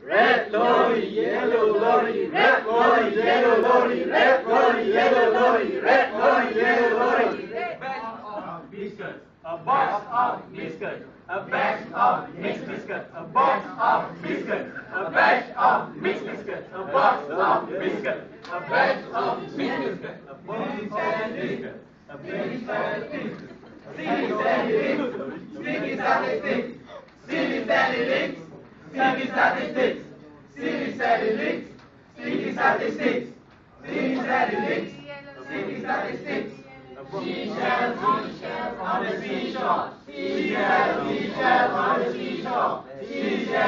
Red lorry, yellow lorry, red lorry, yellow lorry, red lorry, yellow lorry, red lorry, yellow lorry. Biscuits, a box of biscuits, a bag of mixed biscuits, a box of biscuits, a bag of mixed biscuits, a box of biscuits, a bag of mixed biscuits, a box of biscuits, a bag of biscuits. Silly Sandy Links, Sticky Sandy Sticks, Silly Sandy Links, Sticky Sandy Sticks, Silly Sandy Links, Sticky Sandy Sticks, Silly Sandy Links, Sticky Sandy Sticks. Seashell, seashell on the seashore. Seashell, seashell on the seashore. Seashell.